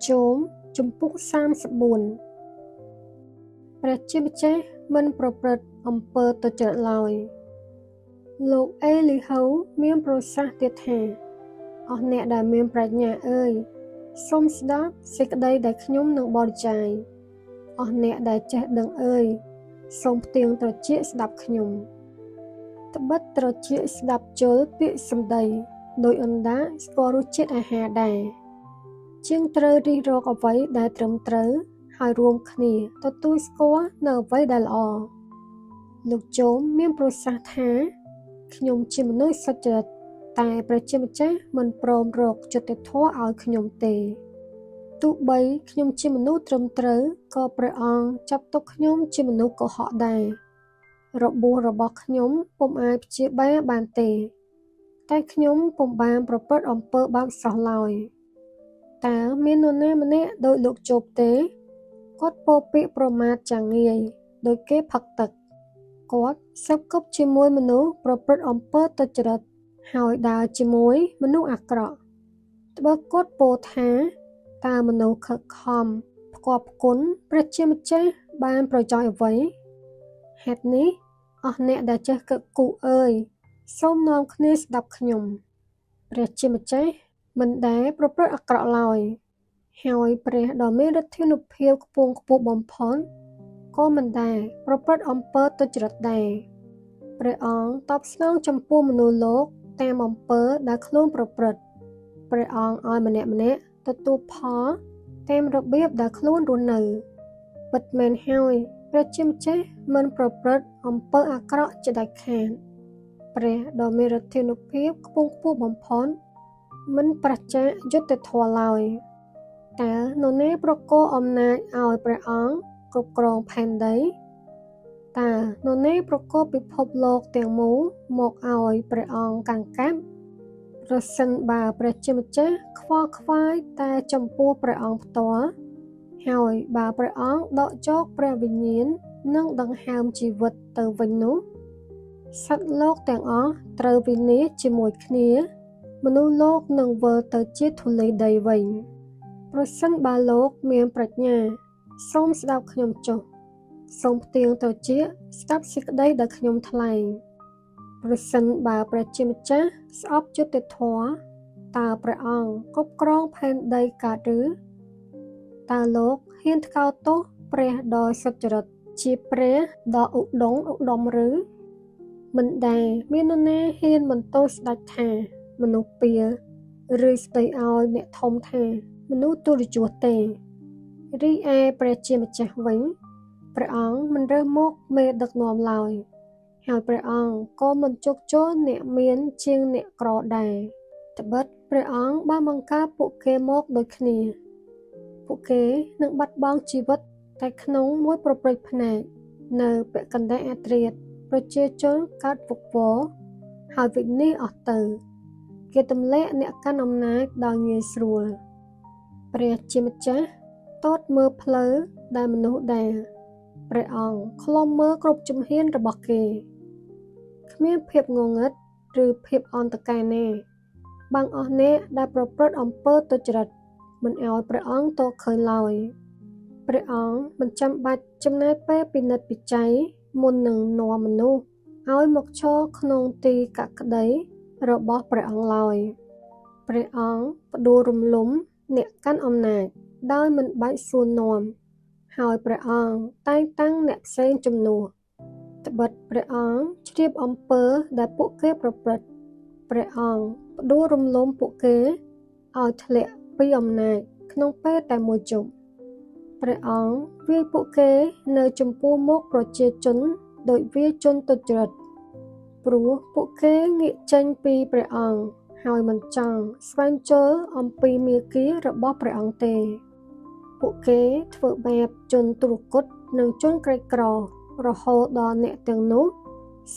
ជោមជំពូក34ព្រះជាម្ចាស់មិនប្រព្រឹត្តអំពើទុច្ចរិតឡើយលោកអេលីហូមានប្រសាសន៍ទៀតថាអស់អ្នកដែលមានប្រាជ្ញាអើយសូមស្ដាប់សេចក្តីដែលខ្ញុំនឹងបរិយាយអស់អ្នកដែលចេះដឹងអើយសូមផ្ទៀងត្រចៀកស្ដាប់ខ្ញុំត្បិតត្រចៀកស្ដាប់ជល់ពាក្យសម្ដីដោយអណ្ដាស្គាល់រសជាតិអាហារដែរជាងត្រូវរិះរកអ្វីដែលត្រឹមត្រូវហើយរួមគ្នាទទួលស្គាល់នៅអ្វីដែលល្អលោកជោមមានប្រសាសន៍ថាខ្ញុំជាមនុស្សសុចរិតតែព្រះជាម្ចាស់មិនព្រមរកយុត្តិធម៌ឲ្យខ្ញុំទេទោះបីខ្ញុំជាមនុស្សត្រឹមត្រូវក៏ព្រះអង្គចាប់ទុកខ្ញុំជាមនុស្សកុហកដែររបួសរបស់ខ្ញុំពុំអាចព្យាបាលបានទេតែខ្ញុំពុំបានប្រព្រឹត្តអំពើបាបសោះឡើយតើមាននរណាម្នាក់ដោយលោកជប់ទេគាត់ពោលពាក្យប្រមាថយ៉ាងងាយដោយគេផឹកទឹកគាត់សឹកគប់ជាមួយមនុស្សប្រព្រឹត្តអំពើទុច្ចរិតហើយដើរជាមួយមនុស្សអាក្រក់ត្បិតគាត់ពោលថាតើមនុស្សខិតខំផ្គាប់ផ្គុនព្រះជាម្ចាស់បានប្រយោជន៍អ្វីហេតុនេះអស់អ្នកដែលចេះគិតគូរអើយសូមនាំគ្នាស្ដាប់ខ្ញុំព្រះជាម្ចាស់មិនដែលប្រព្រឹត្តអាក្រក់ឡើយហើយព្រះដ៏មានឫទ្ធានុភាពខ្ពង់ខ្ពស់បំផុតក៏មិនដែលប្រព្រឹត្តអំពើទុច្ចរិតដែរព្រះអង្គតបស្នងចំពោះមនុស្សលោកតាមអំពើដែលខ្លួនប្រព្រឹត្តព្រះអង្គឲ្យម្នាក់ទទួលផលតាមរបៀបដែលខ្លួនរស់នៅពិតមែនហើយព្រះជាម្ចាស់មិនប្រព្រឹត្តអំពើអាក្រក់ជាដាច់ខាតព្រះដ៏មានឫទ្ធានុភាពខ្ពង់ខ្ពស់បំផុតមិនប្រឆាចយុត្តិធម៌ឡើយតើនរណាប្រគល់អំណាចឲ្យព្រះអង្គគ្រប់គ្រងផែនដីតើនរណាប្រគល់ពិភពលោកទាំងមូលមកឲ្យព្រះអង្គកាន់កាប់ប្រសិនបើព្រះជាម្ចាស់ខ្វល់ខ្វាយតែចំពោះព្រះអង្គផ្ទាល់ហើយបើព្រះអង្គដកយកព្រះវិញ្ញាណនិងដង្ហើមជីវិតទៅវិញនោះសត្វលោកទាំងអស់ត្រូវវិនាសជាមួយគ្នាមនុស្សលោកនឹងវិលទៅជាធូលីដីវិញប្រសិនបើលោកមានប្រាជ្ញាសូមស្ដាប់ខ្ញុំចុះសូមផ្ទៀងត្រចៀកស្ដាប់សេចក្តីដែលខ្ញុំថ្លែងប្រសិនបើព្រះជាម្ចាស់ស្អប់យុត្តិធម៌តើព្រះអង្គគ្រប់គ្រងផែនដីកើតឬតើលោកហ៊ានថ្កោលទោសព្រះដ៏សុចរិតជាព្រះដ៏ឧត្តមឬមិនដែលមាននរណាហ៊ានបន្ទោសស្ដេចថាមនុស្សពាលឬស្ដីឲ្យអ្នកធំថាមនុស្សទុរយសទេរីឯព្រះជាម្ចាស់វិញព្រះអង្គមិនរើសមកមេដឹកនាំឡើយហើយព្រះអង្គក៏មិនជោគជលអ្នកមានជាងអ្នកក្រដែរត្បិតព្រះអង្គបានបង្កើតពួកគេមកដូចគ្នាពួកគេនឹងបាត់បង់ជីវិតតែក្នុងមួយប្រព្រឹត្តភ្នែកនៅពាក់កណ្ដាលអាធ្រាត្រប្រជាជនកើតវឹកវរហើយវិនាសអស់ទៅគេទម្លាក់អ្នកកាន់អំណាចដោយងាយស្រួលព្រះជាម្ចាស់ទតមើលផ្លូវដែលមនុស្សដែលព្រះអង្គឃ្លាំមើលគ្រប់ជំហានរបស់គេគ្មានភាពងងឹតឬភាពអន្តកាយណាបាំងអស់អ្នកដែលប្រព្រឹត្តអំពើទុច្ចរិតមិនឲ្យព្រះអង្គទតឃើញឡើយព្រះអង្គមិនចាំបាច់ចំណាយពេលពិនិត្យពិច័យមុននឹងនាំមនុស្សឲ្យមកឈរក្នុងទីកក្តីរបស់ព្រះអង្គឡើយព្រះអង្គផ្ដួលរំលំអ្នកកាន់អំណាចដោយមិនបាច់សួរនាំហើយព្រះអង្គតែងតាំងអ្នកផ្សេងជំនួសត្បិតព្រះអង្គជ្រាបអំពើដែលពួកគេប្រព្រឹត្តព្រះអង្គផ្ដួលរំលំពួកគេឲ្យធ្លាក់ពីអំណាចក្នុងពេលតែមួយជប់ព្រះអង្គវាយពួកគេនៅចំពោះមុខប្រជាជនដោយវាយជនទុច្ចរិតព្រោះពួកគេងាកចេញពីព្រះអង្គហើយមិនចង់ស្វែងយល់អំពីមាគ៌ារបស់ព្រះអង្គទេពួកគេធ្វើបាបជនទុរគតនិងជនក្រីក្ររហូតដល់អ្នកទាំងនោះ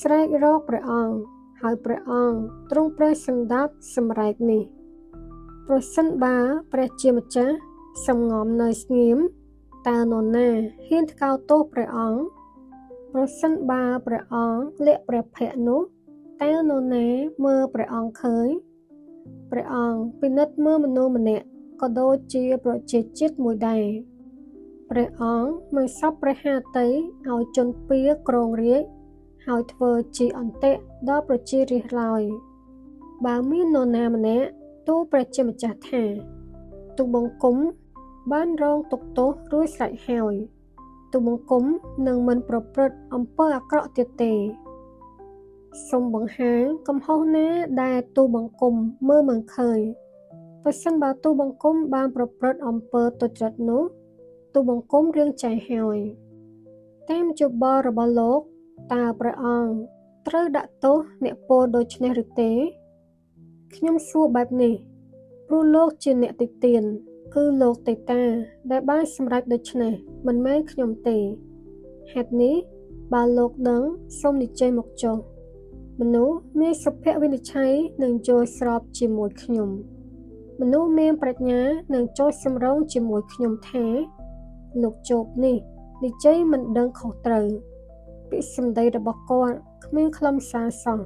ស្រែករកព្រះអង្គហើយព្រះអង្គទ្រង់ប្រេះសណ្ដាប់សម្រែកនេះប្រសិនបើព្រះជាម្ចាស់សំងំនៅស្ងៀមតើនរណាហ៊ានថ្កោលទោសព្រះអង្គប្រសិនបើព្រះអង្គលាក់ព្រះភ័ក្ត្រនោះតើនរណាមើលព្រះអង្គឃើញព្រះអង្គពិនិត្យមើលមនុស្សម្នាក់ ក៏ដូចជាប្រជាជាតិមួយដែរព្រះអង្គមិនសពព្រះហាតីឲ្យជនពាគ្រងរាជ្យហើយធ្វើជាអន្ទាក់ដល់ប្រជារាស្ត្រឡើយបើមាននរណាម្នាក់ទូលព្រះជាម្ចាស់ថាទូលបង្គំបានរងទុក្ខទោសរួចស្រេចហើយទូលបង្គំនឹងមិនប្រព្រឹត្តអំពើអាក្រក់ទៀតទេសូមបង្ហាញកំហុសណាដែលទូលបង្គំមើលមិនឃើញបើសិនបើទូលបង្គំបានប្រព្រឹត្តអំពើទុច្ចរិតនោះទូលបង្គំរៀងចាយហើយតាមយោបល់របស់លោកតើព្រះអង្គត្រូវដាក់ទោសអ្នកពោលដូច្នេះឬទេខ្ញុំសួរបែបនេះព្រោះលោកជាអ្នកតិទៀនគឺលោកទេតាដែលបានសម្រេចដូច្នេះមិនមែនខ្ញុំទេហេតុនេះបើលោកដឹងសូមនិយាយមកចុះមនុស្សមានសុភវិនិច្ឆ័យនឹងចូលស្របជាមួយខ្ញុំមនុស្សមានប្រាជ្ញានឹងចូលសម្រងជាមួយខ្ញុំថាលោកជោបនេះនិយាយមិនដឹងខុសត្រូវពាក្យសម្ដីរបស់គាត់គ្មានខ្លឹមសារសោះ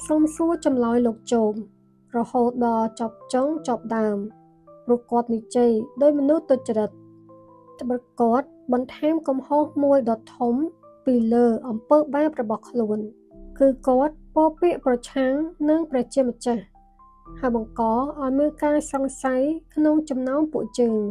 សូមសួរចម្លើយលោកជោបរហូតដល់ចប់ចុងចប់ដើមព្រោះគាត់និយាយដោយមនុស្សទុច្ចរិតត្បិតគាត់បន្ថែមកំហុសមួយដ៏ធំពីលើអំពើបាបរបស់ខ្លួនគឺគាត់ពោលពាក្យប្រឆាំងនឹងព្រះជាម្ចាស់ហើយបង្កឲ្យមានការសង្ស័យក្នុងចំណោមពួកយើង